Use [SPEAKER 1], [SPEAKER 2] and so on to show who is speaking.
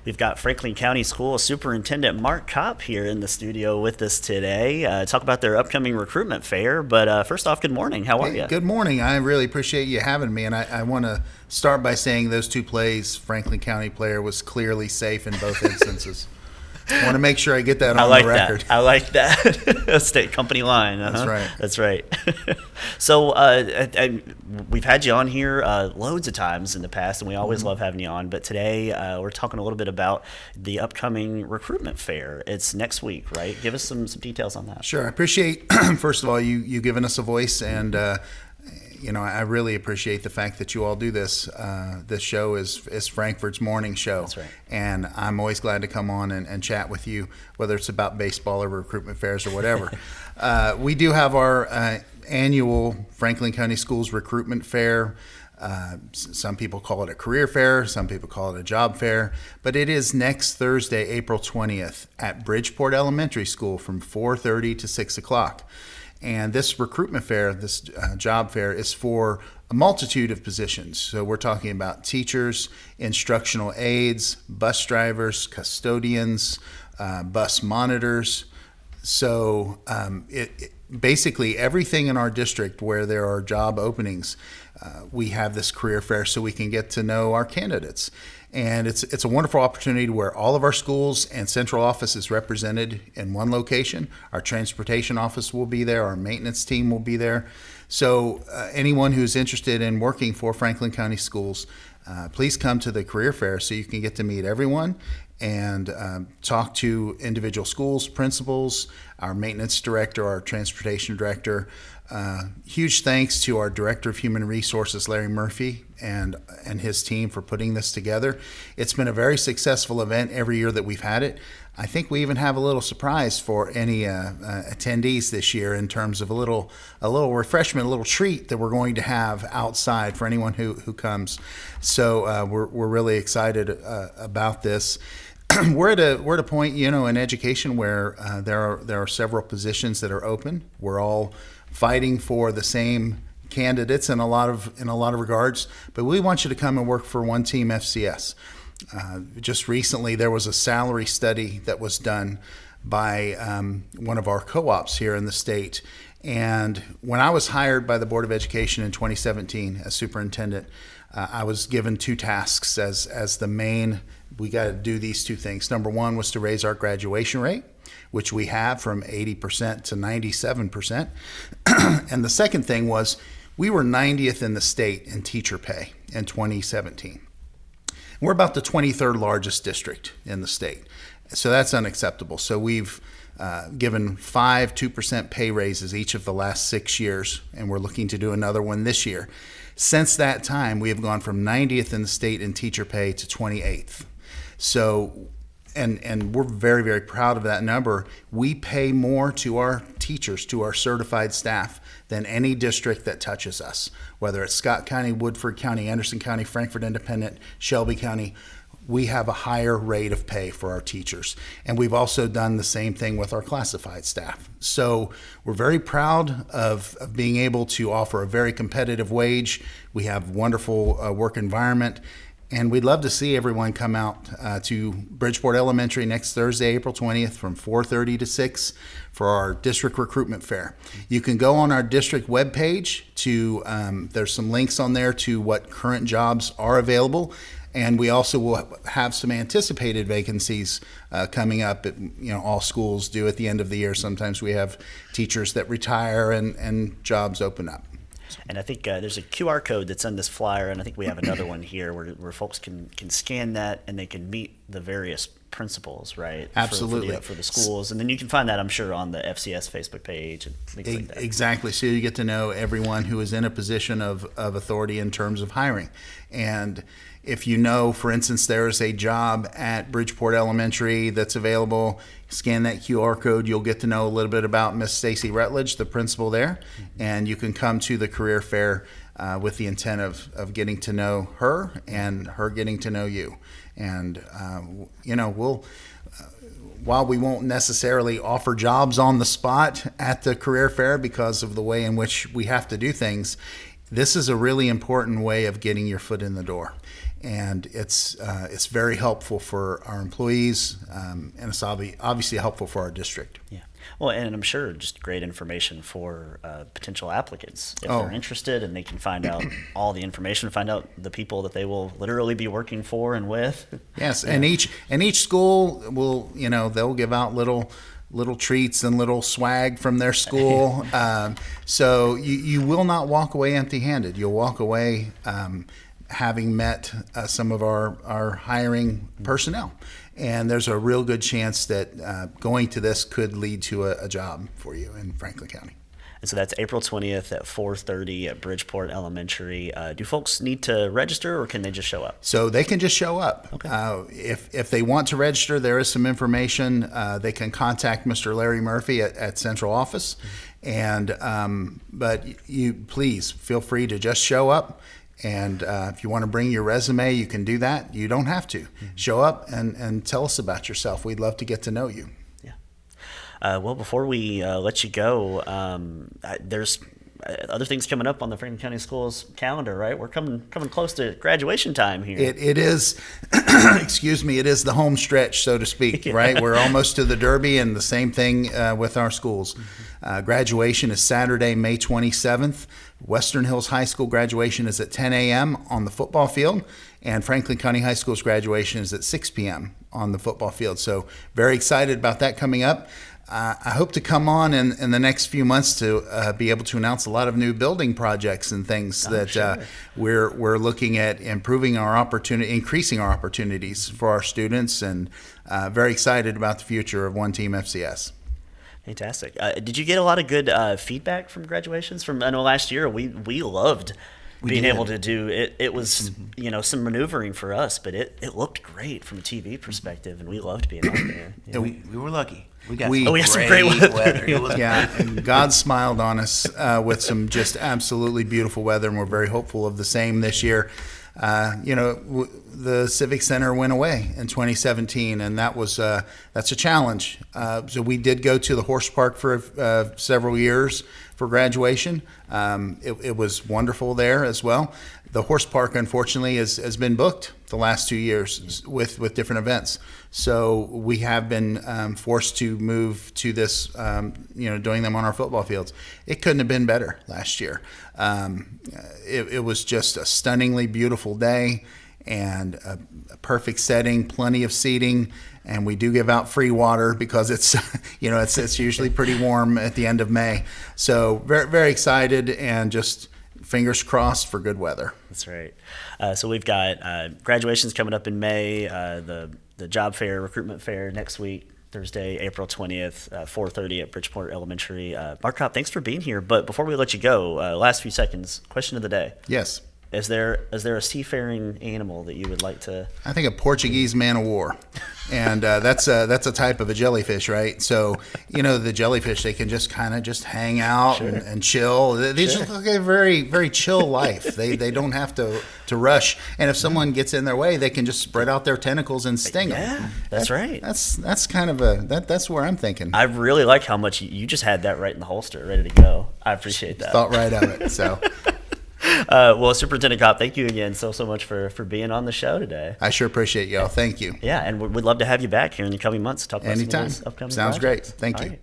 [SPEAKER 1] We've got Franklin County School Superintendent Mark Kopp here in the studio with us today. Talk about their upcoming recruitment fair. But first off, good morning. How are you?
[SPEAKER 2] Good morning. I really appreciate you having me. And I want to start by saying those two plays, Franklin County player was clearly safe in both instances. I want to make sure I get that on the record.
[SPEAKER 1] I like that. State company line.
[SPEAKER 2] That's right.
[SPEAKER 1] That's right. So we've had you on here loads of times in the past, and we always love having you on. But today we're talking a little bit about the upcoming recruitment fair. It's next week, right? Give us some details on that.
[SPEAKER 2] Sure. I appreciate, first of all, you giving us a voice, and I really appreciate the fact that you all do this. This show is Frankfurt's morning show.
[SPEAKER 1] That's right.
[SPEAKER 2] And I'm always glad to come on and chat with you, whether it's about baseball or recruitment fairs or whatever. We do have our annual Franklin County Schools Recruitment Fair. Some people call it a career fair, some people call it a job fair, but it is next Thursday, April 20th at Bridgeport Elementary School from 4:30 to 6 o'clock. And this recruitment fair, this job fair, is for a multitude of positions. So we're talking about teachers, instructional aides, bus drivers, custodians, bus monitors. So basically everything in our district where there are job openings, we have this career fair so we can get to know our candidates. And it's a wonderful opportunity where all of our schools and central office is represented in one location. Our transportation office will be there. Our maintenance team will be there. So anyone who's interested in working for Franklin County Schools, please come to the career fair so you can get to meet everyone and talk to individual schools, principals, our maintenance director, our transportation director. Huge thanks to our Director of Human Resources, Larry Murphy, and his team for putting this together. It's been a very successful event every year that we've had it. I think we even have a little surprise for any attendees this year in terms of a little refreshment, a little treat that we're going to have outside for anyone who comes. So we're really excited about this. We're at a point, in education where there are several positions that are open. We're all fighting for the same candidates in a lot of regards, but we want you to come and work for One Team FCS. Just recently, there was a salary study that was done by one of our co-ops here in the state. And when I was hired by the Board of Education in 2017 as superintendent, I was given two tasks as the main. We got to do these two things. Number one was to raise our graduation rate, which we have from 80% to 97%. And the second thing was we were 90th in the state in teacher pay in 2017. We're about the 23rd largest district in the state. So that's unacceptable. So we've given 2% pay raises each of the last 6 years, and we're looking to do another one this year. Since that time, we have gone from 90th in the state in teacher pay to 28th. So, and we're very, very proud of that number. We pay more to our teachers, to our certified staff, than any district that touches us, whether it's Scott County, Woodford County, Anderson County, Frankfort Independent, Shelby County. We have a higher rate of pay for our teachers. And we've also done the same thing with our classified staff. So we're very proud of being able to offer a very competitive wage. We have wonderful work environment. And we'd love to see everyone come out to Bridgeport Elementary next Thursday, April 20th from 4:30 to 6 for our district recruitment fair. You can go on our district webpage there's some links on there to what current jobs are available. And we also will have some anticipated vacancies coming up. All schools do at the end of the year. Sometimes we have teachers that retire and jobs open up.
[SPEAKER 1] And I think there's a QR code that's on this flyer, and I think we have another one here where folks can scan that and they can meet the various principals, right?
[SPEAKER 2] Absolutely.
[SPEAKER 1] For the schools. And then you can find that, I'm sure, on the FCS Facebook page and things like that.
[SPEAKER 2] Exactly. So you get to know everyone who is in a position of authority in terms of hiring. And if for instance, there's a job at Bridgeport Elementary that's available, scan that QR code, you'll get to know a little bit about Miss Stacy Rutledge, the principal there, and you can come to the career fair with the intent of getting to know her and her getting to know you. And, while we won't necessarily offer jobs on the spot at the career fair because of the way in which we have to do things, this is a really important way of getting your foot in the door. and it's very helpful for our employees, and it's obviously helpful for our district.
[SPEAKER 1] Yeah. Well, and I'm sure just great information for potential applicants if they're interested, and they can find out all the information, find out the people that they will literally be working for and with.
[SPEAKER 2] Yes, and each school will, they'll give out little treats and little swag from their school. So you will not walk away empty-handed. You'll walk away having met some of our hiring personnel. And there's a real good chance that going to this could lead to a job for you in Franklin County.
[SPEAKER 1] And so that's April 20th at 4:30 at Bridgeport Elementary. Do folks need to register, or can they just show up?
[SPEAKER 2] So they can just show up.
[SPEAKER 1] Okay.
[SPEAKER 2] If they want to register, there is some information. They can contact Mr. Larry Murphy at Central Office. And but you please feel free to just show up. And if you want to bring your resume, you can do that. You don't have to. Show up and tell us about yourself. We'd love to get to know you.
[SPEAKER 1] Well, before we let you go, there's other things coming up on the Franklin County Schools calendar, right? We're coming close to graduation time here.
[SPEAKER 2] It is, excuse me, it is the home stretch, so to speak, right? We're almost to the Derby, and the same thing with our schools. Graduation is Saturday, May 27th. Western Hills High School graduation is at 10 a.m. on the football field, and Franklin County High School's graduation is at 6 p.m. on the football field. So very excited about that coming up. I hope to come on in the next few months to be able to announce a lot of new building projects and things we're looking at increasing our opportunities for our students, and very excited about the future of One Team FCS.
[SPEAKER 1] Fantastic. Did you get a lot of good feedback from graduations? I know last year we loved being able to do it. It was some maneuvering for us, but it looked great from a TV perspective, and we loved being out there.
[SPEAKER 3] Yeah, we were lucky. We got
[SPEAKER 1] some great weather.
[SPEAKER 3] It was
[SPEAKER 2] and God smiled on us with some just absolutely beautiful weather, and we're very hopeful of the same this year. The Civic Center went away in 2017, and that's a challenge. So we did go to the horse park for several years for graduation. It was wonderful there as well. The horse park, unfortunately, has been booked the last 2 years with different events. So we have been forced to move to this, doing them on our football fields. It couldn't have been better last year. It was just a stunningly beautiful day and a perfect setting, plenty of seating, and we do give out free water because it's it's usually pretty warm at the end of May. So very, very excited, and just fingers crossed for good weather.
[SPEAKER 1] That's right. So we've got graduations coming up in May, the job fair, recruitment fair next week, Thursday, April 20th, 4:30 at Bridgeport Elementary. Mark Kopp, thanks for being here. But before we let you go, last few seconds, question of the day.
[SPEAKER 2] Yes.
[SPEAKER 1] Is there a seafaring animal that you would like to?
[SPEAKER 2] I think a Portuguese man of war, and that's a type of a jellyfish, right? So the jellyfish, they can just kind of hang out and chill. They just look like a very, very chill life. They don't have to rush, and if someone gets in their way, they can just spread out their tentacles and sting them.
[SPEAKER 1] Yeah, that's right.
[SPEAKER 2] That's kind of that's where I'm thinking.
[SPEAKER 1] I really like how much you just had that right in the holster, ready to go. I appreciate that.
[SPEAKER 2] Thought right of it. So.
[SPEAKER 1] Well, Superintendent Kopp, thank you again so much for being on the show today.
[SPEAKER 2] I sure appreciate y'all. Thank you.
[SPEAKER 1] Yeah, and we'd love to have you back here in the coming months to talk about
[SPEAKER 2] anytime.
[SPEAKER 1] Some of those upcoming
[SPEAKER 2] Sounds
[SPEAKER 1] projects.
[SPEAKER 2] Great. Thank
[SPEAKER 1] All
[SPEAKER 2] you.
[SPEAKER 1] right.